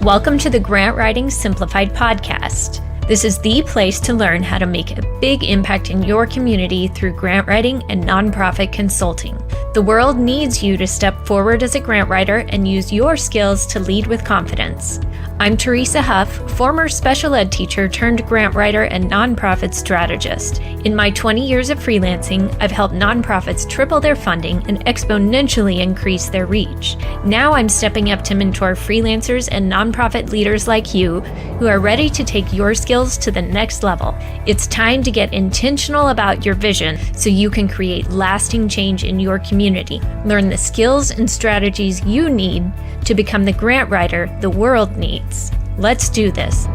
Welcome to the Grant Writing Simplified podcast. This is the place to learn how to make a big impact in your community through grant writing and nonprofit consulting. The world needs you to step forward as a grant writer and use your skills to lead with confidence. I'm Teresa Huff, former special ed teacher turned grant writer and nonprofit strategist. In my 20 years of freelancing, I've helped nonprofits triple their funding and exponentially increase their reach. Now I'm stepping up to mentor freelancers and nonprofit leaders like you who are ready to take your skills to the next level. It's time to get intentional about your vision so you can create lasting change in your community. Learn the skills and strategies you need to become the grant writer the world needs. Let's do this.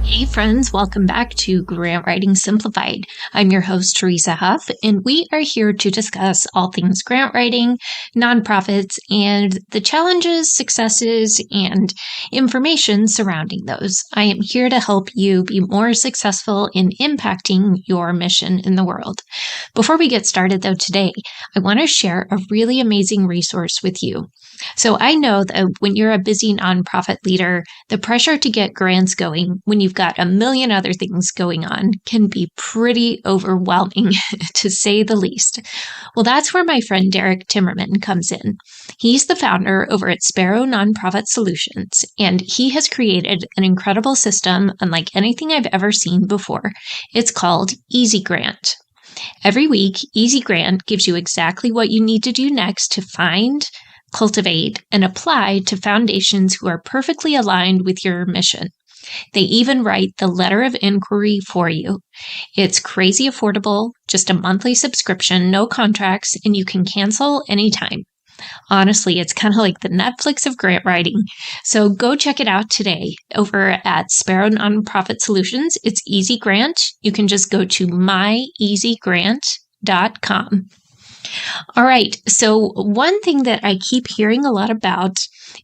Hey friends, welcome back to Grant Writing Simplified. I'm your host, Teresa Huff, and we are here to discuss all things grant writing, nonprofits, and the challenges, successes, and information surrounding those. I am here to help you be more successful in impacting your mission in the world. Before we get started though today, I want to share a really amazing resource with you. So I know that when you're a busy nonprofit leader, the pressure to get grants going when you've got a million other things going on can be pretty overwhelming, to say the least. Well, that's where my friend Derek Timmerman comes in. He's the founder over at Sparrow Nonprofit Solutions, and he has created an incredible system unlike anything I've ever seen before. It's called Easy Grant. Every week, Easy Grant gives you exactly what you need to do next to find, cultivate, and apply to foundations who are perfectly aligned with your mission. They even write the letter of inquiry for you. It's crazy affordable, just a monthly subscription, no contracts, and you can cancel anytime. Honestly, it's kind of like the Netflix of grant writing. So go check it out today over at Sparrow Nonprofit Solutions. It's Easy Grant. You can just go to myeasygrant.com. All right. So one thing that I keep hearing a lot about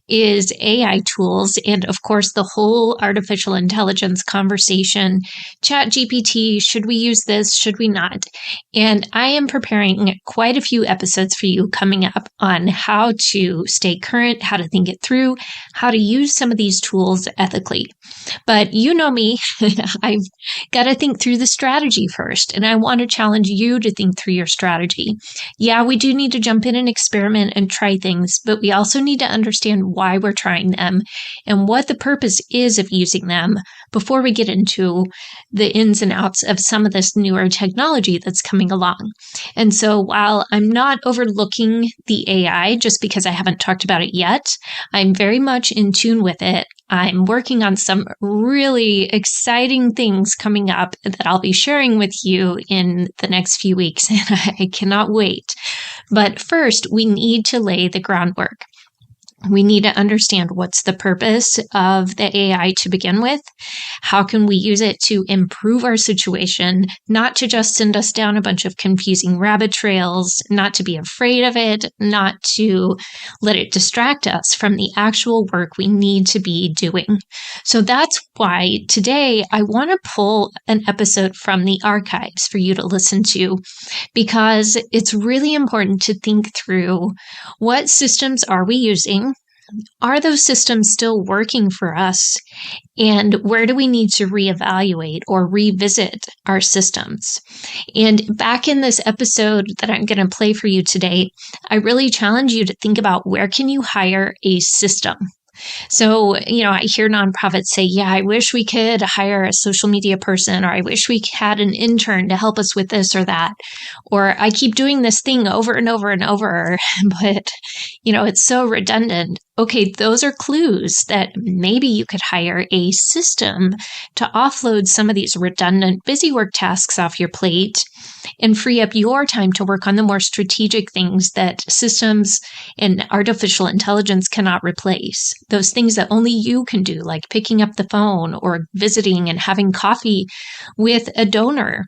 is AI tools and, of course, the whole artificial intelligence conversation. ChatGPT, should we use this? Should we not? And I am preparing quite a few episodes for you coming up on how to stay current, how to think it through, how to use some of these tools ethically. But you know me, I've got to think through the strategy first, and I want to challenge you to think through your strategy. Yeah, we do need to jump in and experiment and try things, but we also need to understand why we're trying them and what the purpose is of using them before we get into the ins and outs of some of this newer technology that's coming along. And so while I'm not overlooking the AI just because I haven't talked about it yet, I'm very much in tune with it. I'm working on some really exciting things coming up that I'll be sharing with you in the next few weeks, and I cannot wait. But first, we need to lay the groundwork. We need to understand what's the purpose of the AI to begin with. How can we use it to improve our situation, not to just send us down a bunch of confusing rabbit trails, not to be afraid of it, not to let it distract us from the actual work we need to be doing. So that's why today I want to pull an episode from the archives for you to listen to, because it's really important to think through what systems are we using. Are those systems still working for us? And where do we need to reevaluate or revisit our systems? And back in this episode that I'm going to play for you today, I really challenge you to think about where can you hire a system? So, I hear nonprofits say, yeah, I wish we could hire a social media person, or I wish we had an intern to help us with this or that, or I keep doing this thing over and over and over, but, it's so redundant. Okay, those are clues that maybe you could hire a system to offload some of these redundant busy work tasks off your plate and free up your time to work on the more strategic things that systems and artificial intelligence cannot replace. Those things that only you can do, like picking up the phone or visiting and having coffee with a donor.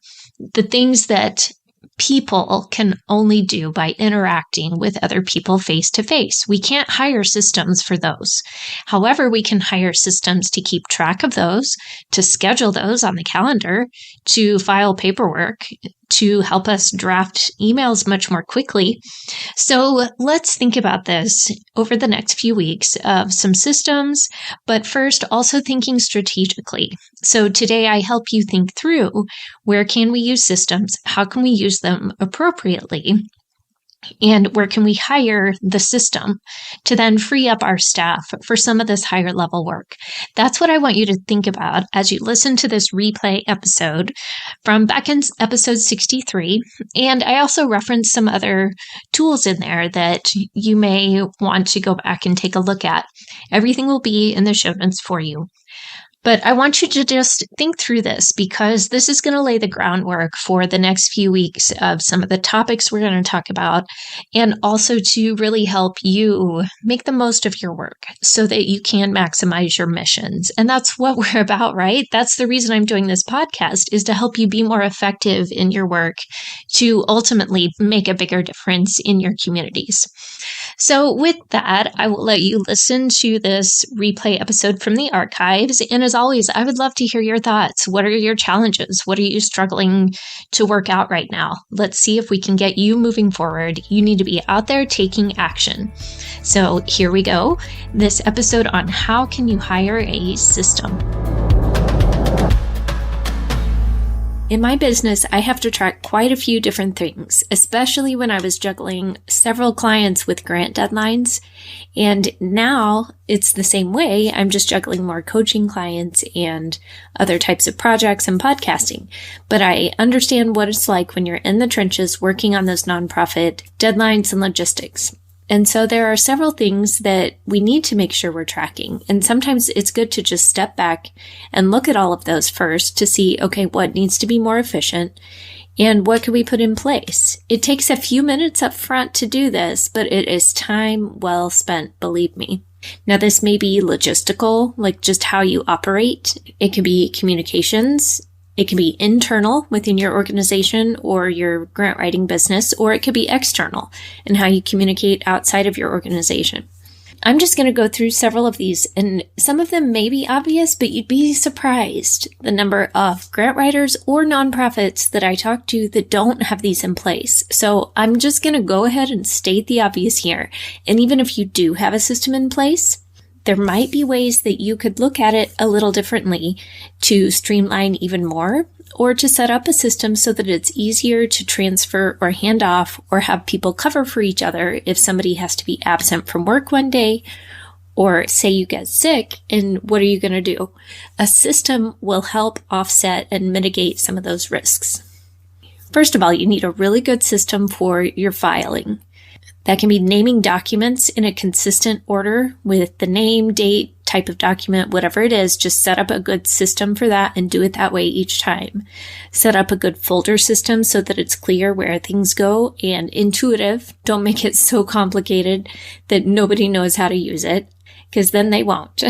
The things that people can only do by interacting with other people face to face. We can't hire systems for those. However, we can hire systems to keep track of those, to schedule those on the calendar, to file paperwork, to help us draft emails much more quickly. So let's think about this over the next few weeks of some systems, but first also thinking strategically. So today I help you think through, where can we use systems? How can we use them appropriately? And where can we hire the system to then free up our staff for some of this higher level work? That's what I want you to think about as you listen to this replay episode from back in episode 63. And I also reference some other tools in there that you may want to go back and take a look at. Everything will be in the show notes for you. But I want you to just think through this, because this is going to lay the groundwork for the next few weeks of some of the topics we're going to talk about, and also to really help you make the most of your work so that you can maximize your missions. And that's what we're about, right? That's the reason I'm doing this podcast, is to help you be more effective in your work to ultimately make a bigger difference in your communities. So with that, I will let you listen to this replay episode from the archives. And as always, I would love to hear your thoughts. What are your challenges? What are you struggling to work out right now? Let's see if we can get you moving forward. You need to be out there taking action. So here we go. This episode on how can you hire a system. In my business, I have to track quite a few different things, especially when I was juggling several clients with grant deadlines. And now it's the same way. I'm just juggling more coaching clients and other types of projects and podcasting. But I understand what it's like when you're in the trenches working on those nonprofit deadlines and logistics. And so there are several things that we need to make sure we're tracking. And sometimes it's good to just step back and look at all of those first to see, okay, what needs to be more efficient and what can we put in place? It takes a few minutes up front to do this, but it is time well spent, believe me. Now, this may be logistical, like just how you operate. It can be communications. It can be internal within your organization or your grant writing business, or it could be external in how you communicate outside of your organization. I'm just going to go through several of these, and some of them may be obvious, but you'd be surprised the number of grant writers or nonprofits that I talk to that don't have these in place. So I'm just going to go ahead and state the obvious here. And even if you do have a system in place, there might be ways that you could look at it a little differently to streamline even more, or to set up a system so that it's easier to transfer or hand off or have people cover for each other if somebody has to be absent from work one day, or say you get sick, and what are you going to do? A system will help offset and mitigate some of those risks. First of all, you need a really good system for your filing. That can be naming documents in a consistent order with the name, date, type of document, whatever it is. Just set up a good system for that and do it that way each time. Set up a good folder system so that it's clear where things go and intuitive. Don't make it so complicated that nobody knows how to use it, because then they won't.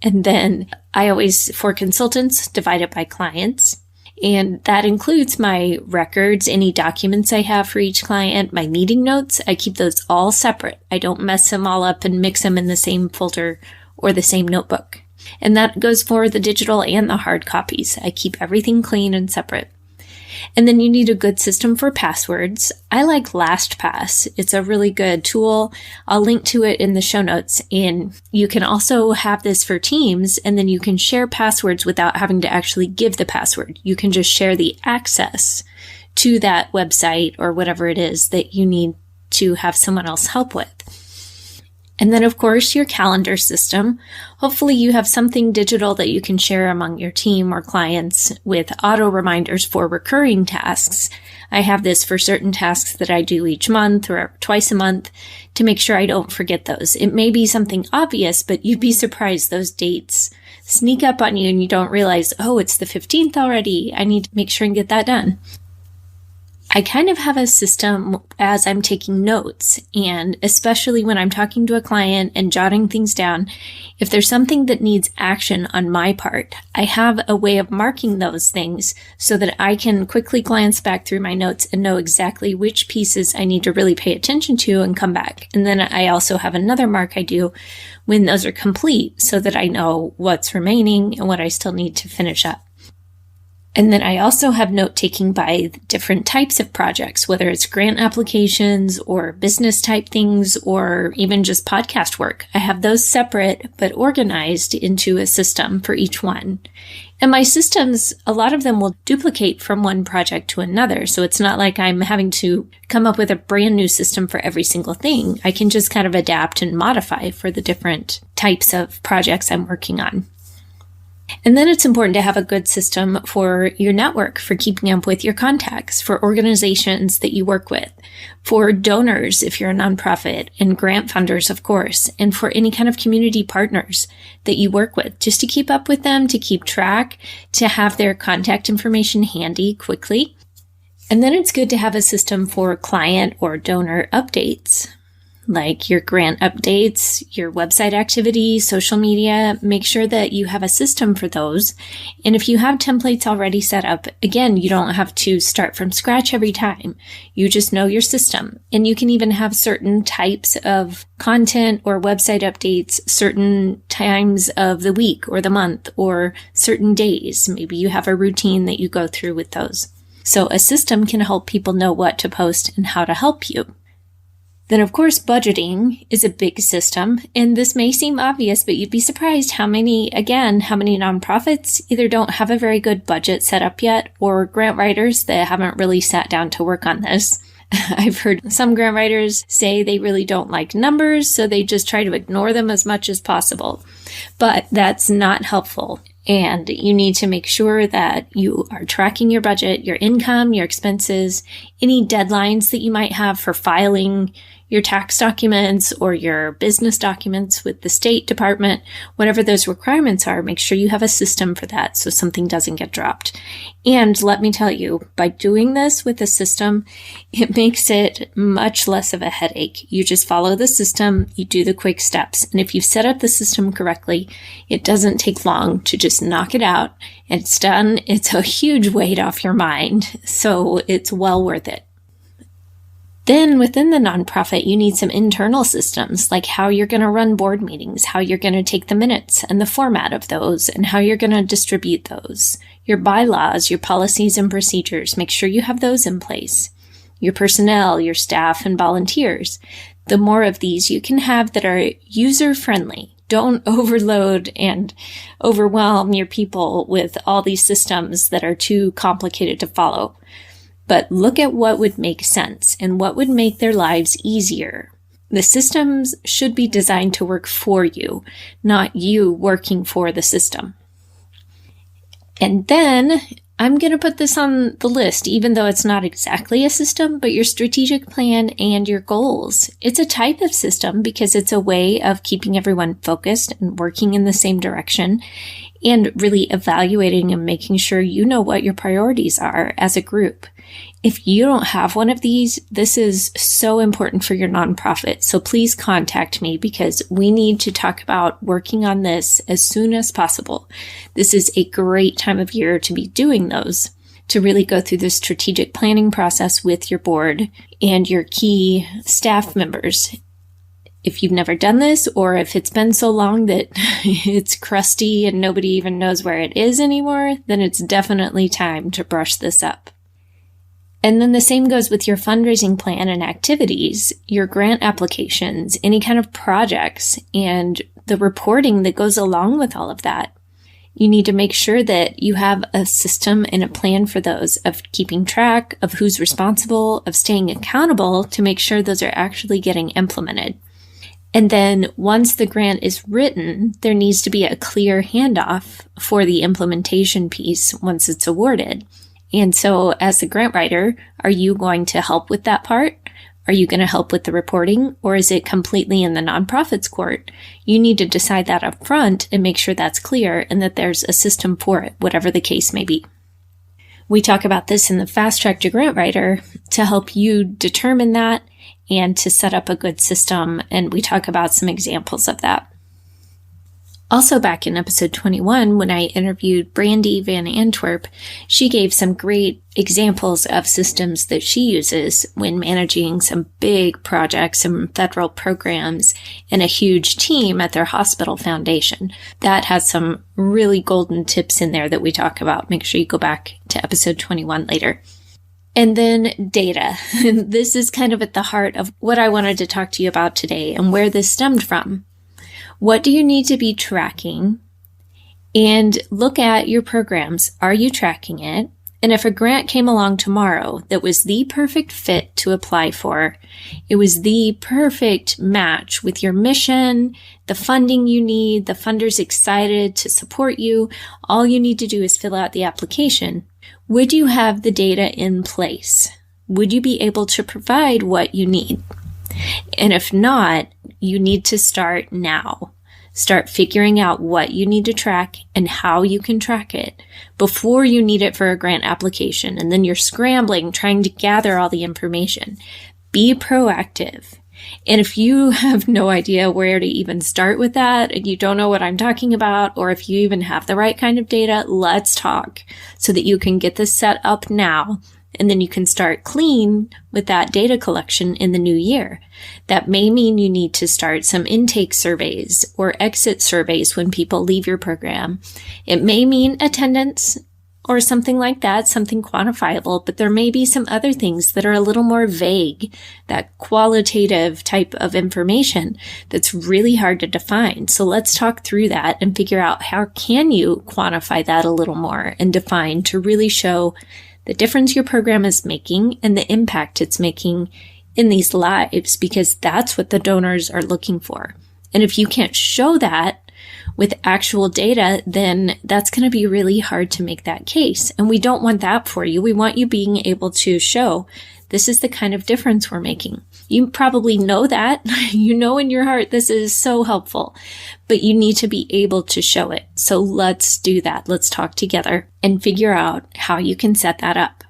And then I always, for consultants, divide it by clients. And that includes my records, any documents I have for each client, my meeting notes. I keep those all separate. I don't mess them all up and mix them in the same folder or the same notebook. And that goes for the digital and the hard copies. I keep everything clean and separate. And then you need a good system for passwords. I like LastPass. It's a really good tool. I'll link to it in the show notes. And you can also have this for Teams, and then you can share passwords without having to actually give the password. You can just share the access to that website or whatever it is that you need to have someone else help with. And then, of course, your calendar system. Hopefully you have something digital that you can share among your team or clients with auto reminders for recurring tasks. I have this for certain tasks that I do each month or twice a month to make sure I don't forget those. It may be something obvious, but you'd be surprised those dates sneak up on you and you don't realize, oh, it's the 15th already. I need to make sure and get that done. I kind of have a system as I'm taking notes, and especially when I'm talking to a client and jotting things down, if there's something that needs action on my part, I have a way of marking those things so that I can quickly glance back through my notes and know exactly which pieces I need to really pay attention to and come back. And then I also have another mark I do when those are complete so that I know what's remaining and what I still need to finish up. And then I also have note-taking by different types of projects, whether it's grant applications or business type things or even just podcast work. I have those separate but organized into a system for each one. And my systems, a lot of them will duplicate from one project to another. So it's not like I'm having to come up with a brand new system for every single thing. I can just kind of adapt and modify for the different types of projects I'm working on. And then it's important to have a good system for your network, for keeping up with your contacts, for organizations that you work with, for donors if you're a nonprofit, and grant funders, of course, and for any kind of community partners that you work with, just to keep up with them, to keep track, to have their contact information handy quickly. And then it's good to have a system for client or donor updates, like your grant updates, your website activity, social media. Make sure that you have a system for those. And if you have templates already set up, again, you don't have to start from scratch every time. You just know your system. And you can even have certain types of content or website updates, certain times of the week or the month or certain days. Maybe you have a routine that you go through with those. So a system can help people know what to post and how to help you. Then, of course, budgeting is a big system, and this may seem obvious, but you'd be surprised how many nonprofits either don't have a very good budget set up yet, or grant writers that haven't really sat down to work on this. I've heard some grant writers say they really don't like numbers, so they just try to ignore them as much as possible. But that's not helpful. And you need to make sure that you are tracking your budget, your income, your expenses, any deadlines that you might have for filing your tax documents or your business documents with the State Department, whatever those requirements are, make sure you have a system for that so something doesn't get dropped. And let me tell you, by doing this with a system, it makes it much less of a headache. You just follow the system, you do the quick steps. And if you've set up the system correctly, it doesn't take long to just knock it out and it's done. It's a huge weight off your mind, so it's well worth it. Then within the nonprofit, you need some internal systems, like how you're going to run board meetings, how you're going to take the minutes and the format of those, and how you're going to distribute those. Your bylaws, your policies and procedures, make sure you have those in place. Your personnel, your staff, and volunteers. The more of these you can have that are user-friendly. Don't overload and overwhelm your people with all these systems that are too complicated to follow. But look at what would make sense and what would make their lives easier. The systems should be designed to work for you, not you working for the system. And then I'm going to put this on the list, even though it's not exactly a system, but your strategic plan and your goals. It's a type of system because it's a way of keeping everyone focused and working in the same direction and really evaluating and making sure you know what your priorities are as a group. If you don't have one of these, this is so important for your nonprofit. So please contact me because we need to talk about working on this as soon as possible. This is a great time of year to be doing those, to really go through the strategic planning process with your board and your key staff members. If you've never done this, or if it's been so long that it's crusty and nobody even knows where it is anymore, then it's definitely time to brush this up. And then the same goes with your fundraising plan and activities, your grant applications, any kind of projects, and the reporting that goes along with all of that. You need to make sure that you have a system and a plan for those, of keeping track of who's responsible, of staying accountable to make sure those are actually getting implemented. And then once the grant is written, there needs to be a clear handoff for the implementation piece once it's awarded. And so as the grant writer, are you going to help with that part? Are you going to help with the reporting, or is it completely in the nonprofit's court? You need to decide that up front and make sure that's clear and that there's a system for it, whatever the case may be. We talk about this in the Fast Track to Grant Writer to help you determine that and to set up a good system, and we talk about some examples of that. Also back in episode 21, when I interviewed Brandy Van Antwerp, she gave some great examples of systems that she uses when managing some big projects, some federal programs, and a huge team at their hospital foundation. That has some really golden tips in there that we talk about. Make sure you go back to episode 21 later. And then data. This is kind of at the heart of what I wanted to talk to you about today and where this stemmed from. What do you need to be tracking? And look at your programs. Are you tracking it? And if a grant came along tomorrow that was the perfect fit to apply for, it was the perfect match with your mission, the funding you need, the funder's excited to support you, all you need to do is fill out the application. Would you have the data in place? Would you be able to provide what you need? And if not, you need to start now. Start figuring out what you need to track and how you can track it before you need it for a grant application. And then you're scrambling, trying to gather all the information. Be proactive. And if you have no idea where to even start with that, and you don't know what I'm talking about, or if you even have the right kind of data, let's talk so that you can get this set up now. And then you can start clean with that data collection in the new year. That may mean you need to start some intake surveys or exit surveys when people leave your program. It may mean attendance or something like that, something quantifiable, but there may be some other things that are a little more vague, that qualitative type of information that's really hard to define. So let's talk through that and figure out how can you quantify that a little more and define to really show the difference your program is making and the impact it's making in these lives, because that's what the donors are looking for. And if you can't show that with actual data, then that's going to be really hard to make that case. And we don't want that for you. We want you being able to show this is the kind of difference we're making. You probably know that. You know in your heart this is so helpful, but you need to be able to show it. So let's do that. Let's talk together and figure out how you can set that up.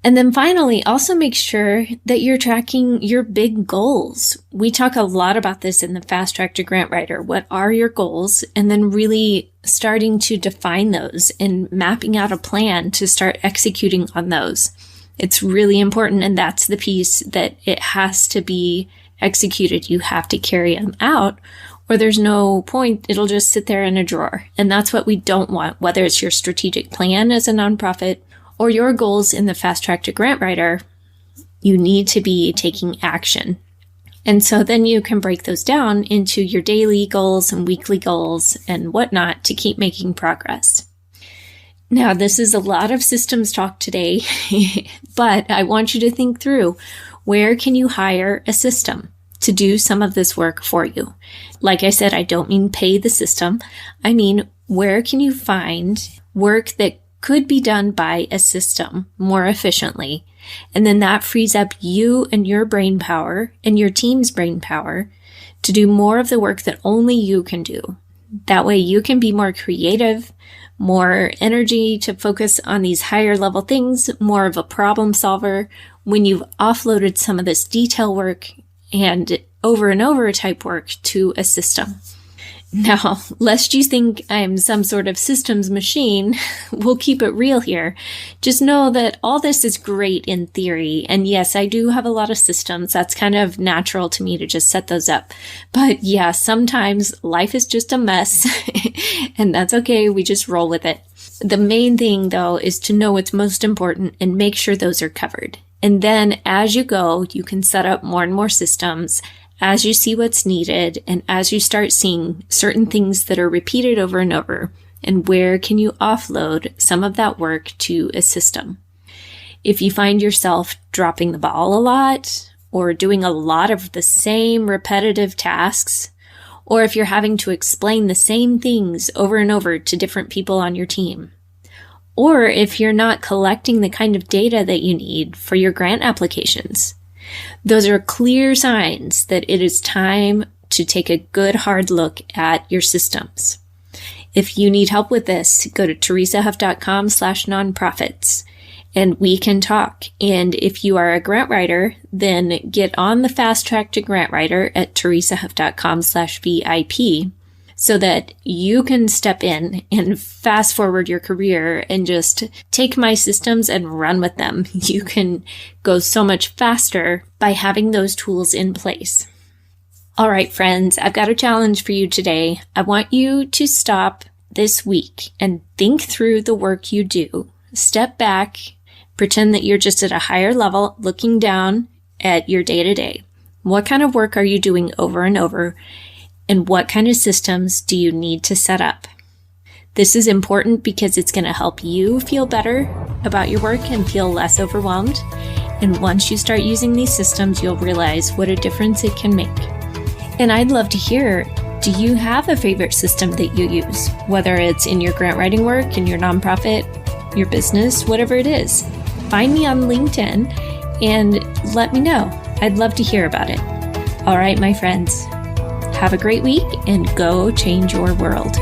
And then finally, also make sure that you're tracking your big goals. We talk a lot about this in the Fast Track to Grant Writer. What are your goals? And then really starting to define those and mapping out a plan to start executing on those. It's really important, and that's the piece that it has to be executed. You have to carry them out, or there's no point. It'll just sit there in a drawer. And that's what we don't want, whether it's your strategic plan as a nonprofit or your goals in the Fast Track to Grant Writer. You need to be taking action. And so then you can break those down into your daily goals and weekly goals and whatnot to keep making progress. Now, this is a lot of systems talk today, but I want you to think through, where can you hire a system to do some of this work for you? Like I said, I don't mean pay the system. I mean, where can you find work that could be done by a system more efficiently? And then that frees up you and your brain power and your team's brain power to do more of the work that only you can do. That way you can be more creative, more energy to focus on these higher level things, more of a problem solver when you've offloaded some of this detail work and over type work to a system. Now, lest you think I'm some sort of systems machine, we'll keep it real here. Just know that all this is great in theory. And yes, I do have a lot of systems. That's kind of natural to me to just set those up. But yeah, sometimes life is just a mess and that's okay. We just roll with it. The main thing though is to know what's most important and make sure those are covered. And then as you go, you can set up more and more systems as you see what's needed and as you start seeing certain things that are repeated over and over, and where can you offload some of that work to a system. If you find yourself dropping the ball a lot or doing a lot of the same repetitive tasks, or if you're having to explain the same things over and over to different people on your team, or if you're not collecting the kind of data that you need for your grant applications, those are clear signs that it is time to take a good hard look at your systems. If you need help with this, go to teresahuff.com/nonprofits and we can talk. And if you are a grant writer, then get on the Fast Track to Grant Writer at teresahuff.com/VIP so that you can step in and fast forward your career and just take my systems and run with them. You can go so much faster by having those tools in place. All right, friends, I've got a challenge for you today. I want you to stop this week and think through the work you do step back, pretend that you're just at a higher level looking down at your day-to-day. What kind of work are you doing over and over? And what kind of systems do you need to set up? This is important because it's going to help you feel better about your work and feel less overwhelmed. And once you start using these systems, you'll realize what a difference it can make. And I'd love to hear, do you have a favorite system that you use? Whether it's in your grant writing work, in your nonprofit, your business, whatever it is. Find me on LinkedIn and let me know. I'd love to hear about it. All right, my friends, have a great week and go change your world.